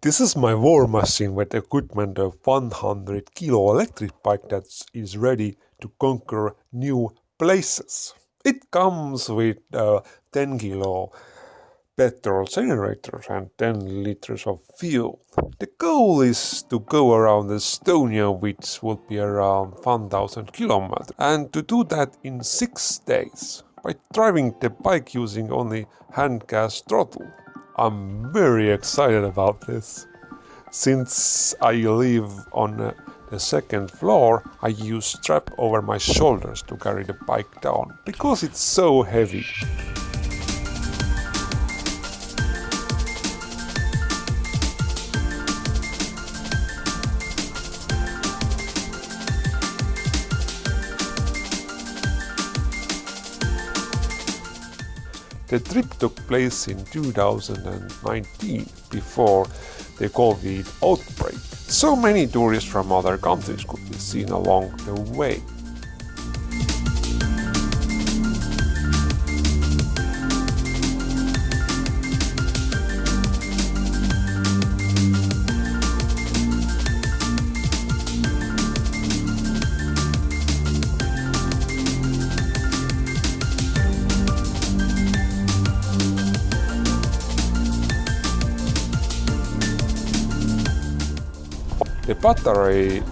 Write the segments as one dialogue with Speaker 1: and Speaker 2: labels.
Speaker 1: This is my war machine with equipment of 100 kilo electric bike that is ready to conquer new places. It comes with 10 kilo petrol generator and 10 liters of fuel. The goal is to go around Estonia, which would be around 1000 kilometers, and to do that in 6 days by driving the bike using only hand gas throttle. I'm very excited about this. Since I live on the second floor, I use strap over my shoulders to carry the bike down because it's so heavy. The trip took place in 2019, before the COVID outbreak. So many tourists from other countries could be seen along the way. The battery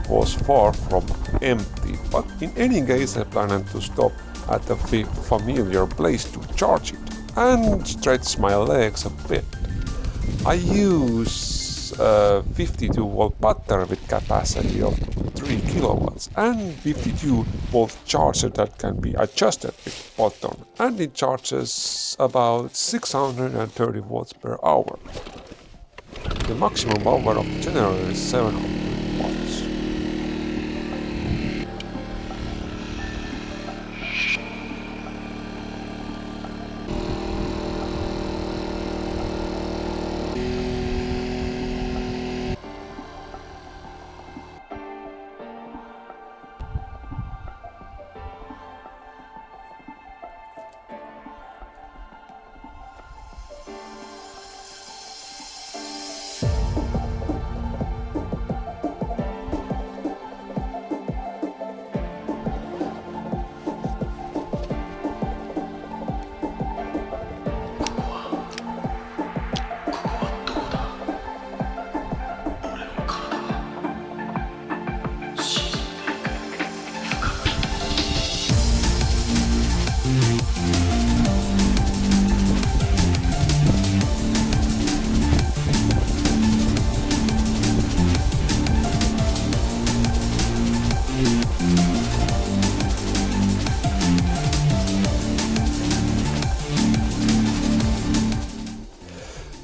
Speaker 1: was far from empty, but in any case I planned to stop at a familiar place to charge it and stretch my legs a bit. I use a 52-volt battery with capacity of 3 kilowatts and 52-volt charger that can be adjusted with button, and it charges about 630 watts per hour. The maximum power of the generator is 700 watts.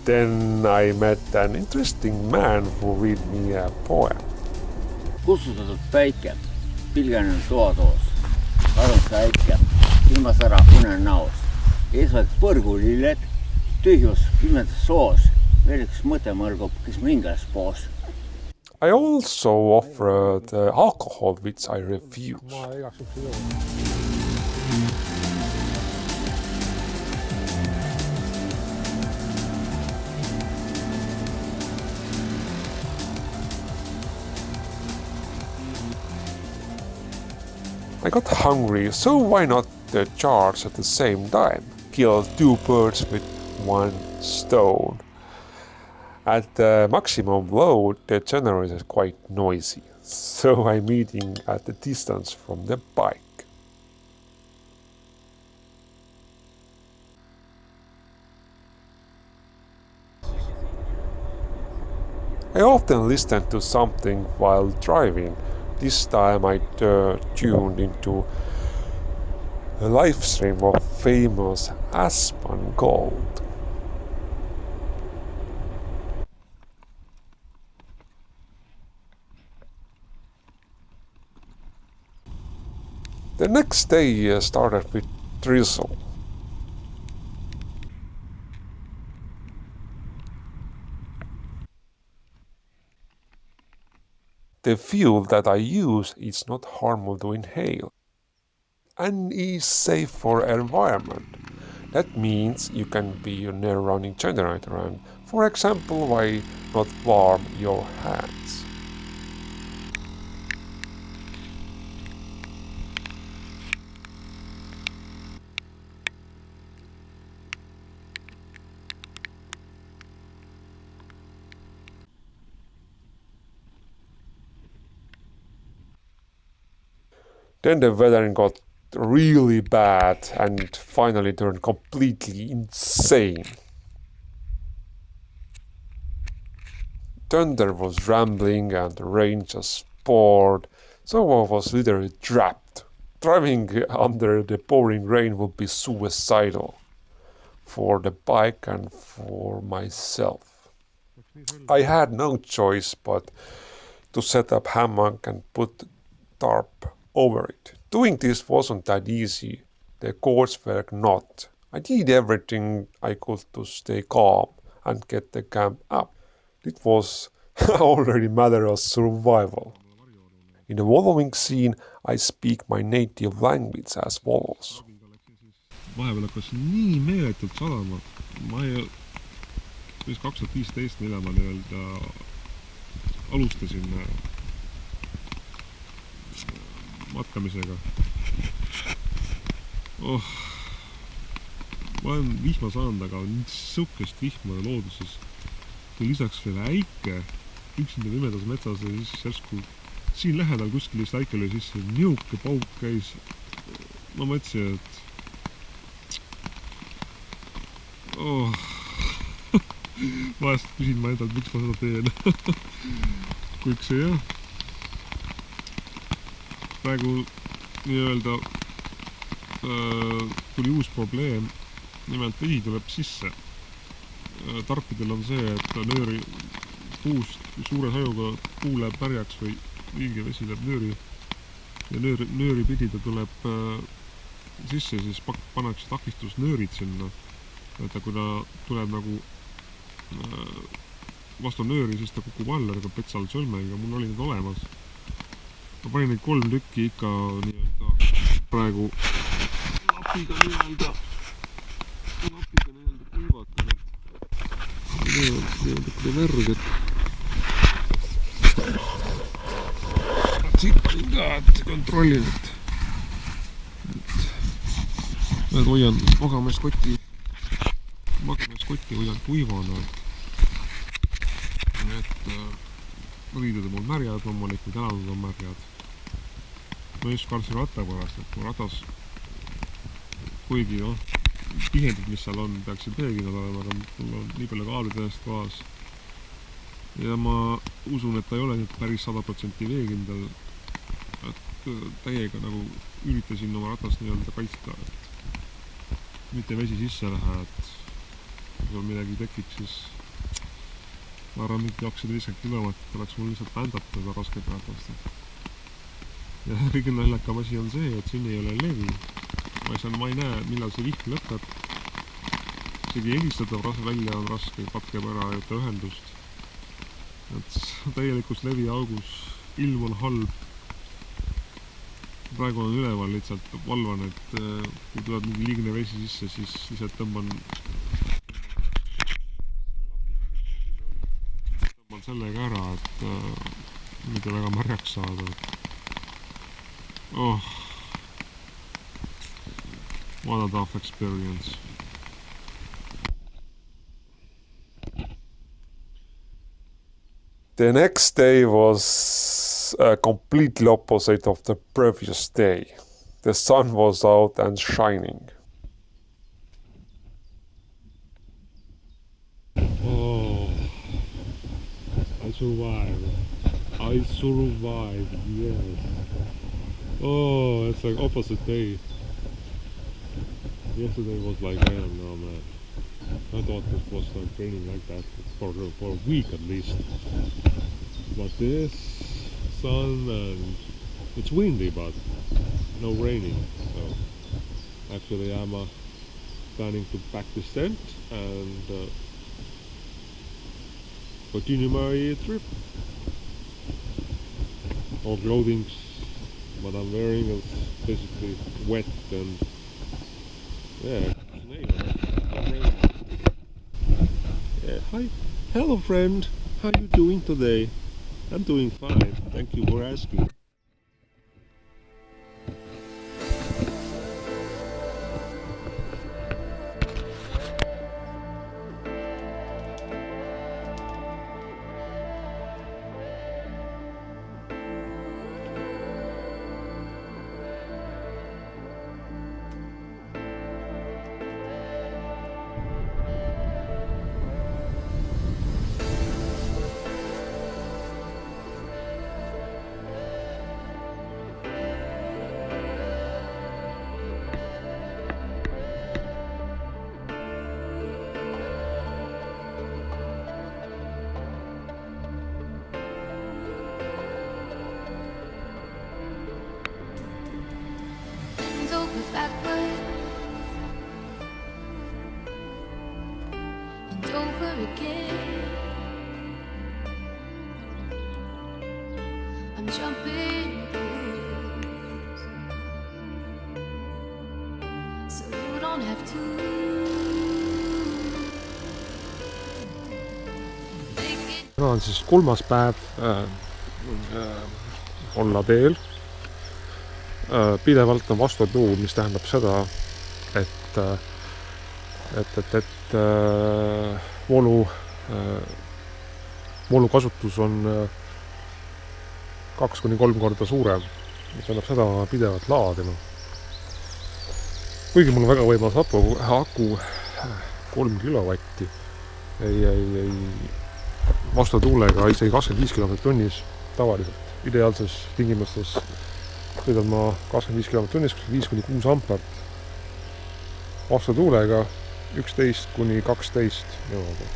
Speaker 1: Then I met an interesting man who read me a poem.
Speaker 2: Kustutatud päike, pilgenenud toatoos, kadunud väike, ilmasära unen näos, eesmärk põrgulilled, tühjus pimedas soos, veel üks mõte mõrgub, kes mu hinges poos.
Speaker 1: I also offered alcohol, which I refused. I got hungry, so why not charge at the same time? Kill two birds with one stone. At the maximum load, the generator is quite noisy, so I'm eating at a distance from the bike. I often listen to something while driving. This time I tuned into a live stream of famous Aspen Gold. The next day started with drizzle. The fuel that I use is not harmful to inhale and is safe for environment. That means you can be a near running generator and, for example, why not warm your hands? Then the weather got really bad and finally turned completely insane. Thunder was rambling and the rain just poured, so I was literally trapped. Driving under the pouring rain would be suicidal for the bike and for myself. I had no choice but to set up hammock and put tarp over it. Doing this wasn't that easy. The cords were not. I did everything I could to stay calm and get the camp up. It was already a matter of survival. In the following scene, I speak my native language as follows.
Speaker 3: Vahepeal hakkas nii meeletult sadama. Ma ei, 2015 ma nii-öelda alustasin matkamisega. Ma olen vihma saanud, aga sihukest vihma looduses. Kui lisaks veel äike, üksinda pimedas metsas ja siis järsku siin lähedal kuskil just äike lõi sisse, niuke pauk käis. Ma mõtlesin, et vahest küsin ma endalt, miks ma seda teen. Kuid see jah. Praegu nii-öelda tuli uus probleem. Nimelt vesi tuleb sisse. Tarkidel on see, et nööri puust suure sajuga puu läheb märjaks või ilge vesi läheb nööri ja nööri pidi ta tuleb sisse, siis pannakse takistusnöörid sinna. Et kui ta tuleb nagu vastu nööri, siis ta kukub alla nagu petsal sõlmega. Mul oli need olemas. Ma panin neid 3 tükki ikka nii-öelda praegu lapiga nii-öelda kuivatan, et nii-öelda värged. Siit panin ka, et kontrollin, et ma hoian magamiskotti hoian kuivana, et riided on mul märjad, loomulikult jalad on märjad. Ma just kartsin ratta pärast, et mu ratas, kuigi tihendid, mis seal on, peaksid veekindlad olema, aga mul on nii palju kaablid ennast kohas. Ja ma usun, et ta ei ole nüüd päris 100% veekindel, et täiega nagu üritasin oma ratast nii-öelda kaitsta, et mitte vesi sisse lähe, et kui sul midagi tekiks, siis ma arvan, mingi 250 kilomeetrit oleks mul lihtsalt vändata seda rasket ratast. Ja kõige naljakam asi on see, et siin ei ole levi. Ma ei näe, millal see vihm lõpeb. Isegi helistatav välja on raske, katkeb ära ja võtta ühendust. Et täielikus leviaugus, ilm on halb. Praegu on üleval lihtsalt valvan, et kui tuleb mingi liigne vesi sisse, siis lihtsalt tõmban sellega ära, et mitte väga märjaks saada. What a tough experience.
Speaker 1: The next day was completely opposite of the previous day. The sun was out and shining.
Speaker 3: I survived, yes. It's like opposite day. Yesterday was like, I don't know, man. I thought it was like raining like that for a week at least. But this, sun, and it's windy, but no raining. So actually I'm planning to pack this tent and continue my trip. All clothing what I'm wearing is basically wet and yeah, snail. Hi. Hello, friend. How are you doing today? I'm doing fine. Thank you for asking.
Speaker 4: Bend over backward and over again. I'm jumping rules, so you don't have to.
Speaker 3: täna on siis kolmas päev olla teel. Pidevalt on vastutuul, mis tähendab seda, et voolu kasutus on 2–3 korda suurem, mis tähendab seda pidevalt laadima. Kuigi mul on väga võimas aku 3 kilovatti, ei vastutuulega isegi 25 km/h tavaliselt. Ideaalses tingimustes sõidan ma 25 km/h, 5–6 ampert. Vastutuulega 11–12 nõuga.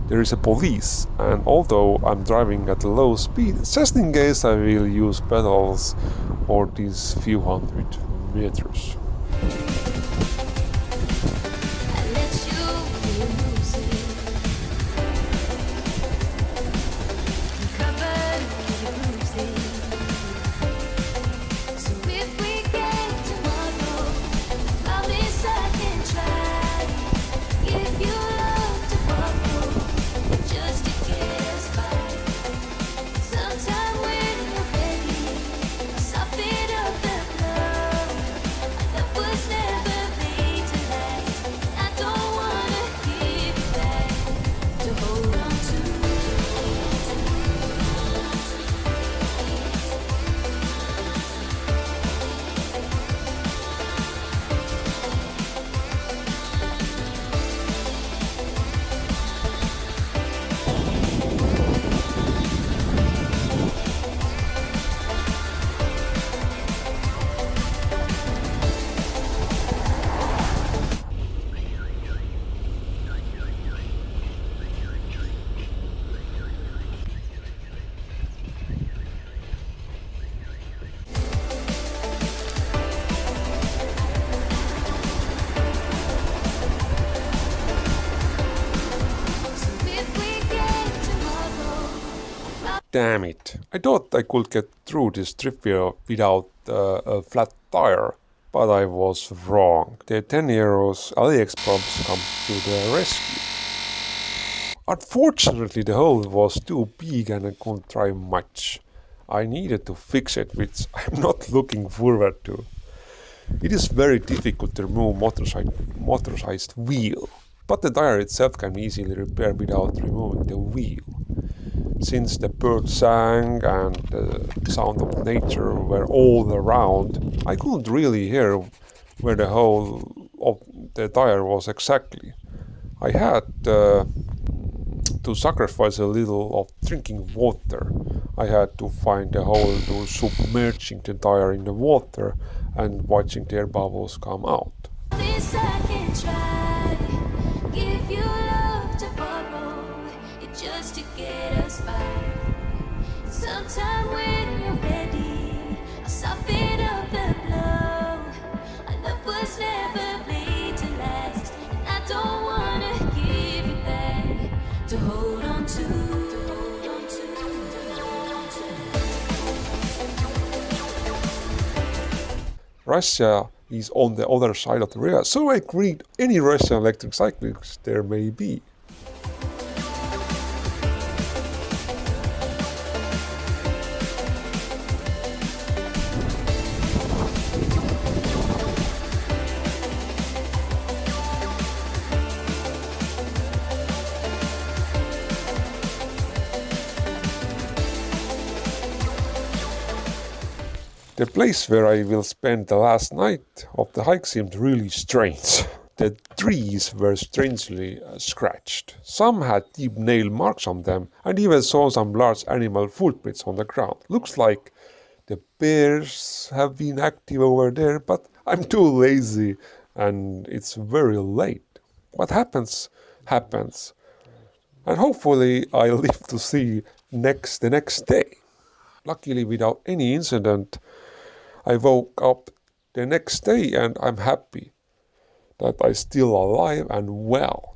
Speaker 1: There is a police, and although I'm driving at a low speed, just in case I will use pedals for these few hundred meters. Damn it, I thought I could get through this trivia without a flat tire, but I was wrong. The 10 euros AliExpress come to the rescue. Unfortunately, the hole was too big and I couldn't drive much. I needed to fix it, which I'm not looking forward to. It is very difficult to remove motorized wheel, but the tire itself can be easily repaired without removing the wheel. Since the birds sang and the sound of nature were all around, I couldn't really hear where the hole of the tire was exactly. I had to sacrifice a little of drinking water. I had to find a hole to submerging the tire in the water and watching the air bubbles come out.
Speaker 4: This I can try, give you love to borrow, it just to get us by. Sometime when you're ready, I'll soften up. hold on to.
Speaker 1: Russia is on the other side of the river, so I greet any Russian electric cyclists there may be. The place where I will spend the last night of the hike seemed really strange. The trees were strangely scratched. Some had deep nail marks on them, and even saw some large animal footprints on the ground. Looks like the bears have been active over there, but I'm too lazy and it's very late. What happens, happens. And hopefully I'll live to see the next day. Luckily, without any incident, I woke up the next day and I'm happy that I'm still alive and well.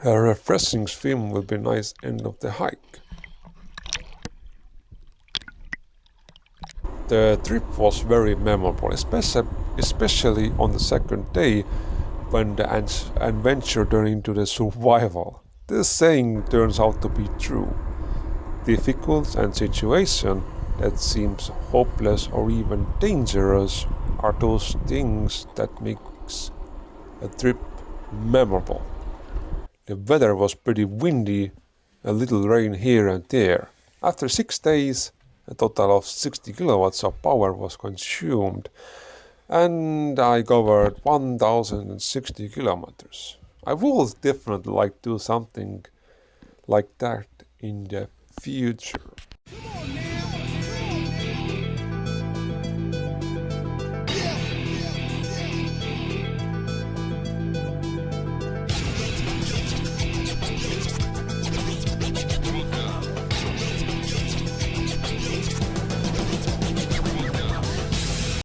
Speaker 1: A refreshing swim will be nice end of the hike. The trip was very memorable, especially on the second day when the adventure turned into the survival. This saying turns out to be true. Difficult and situation that seems hopeless or even dangerous are those things that makes a trip memorable. The weather was pretty windy, a little rain here and there. After 6 days, a total of 60 kilowatts of power was consumed, and I covered 1060 kilometers. I would definitely like to do something like that in the future.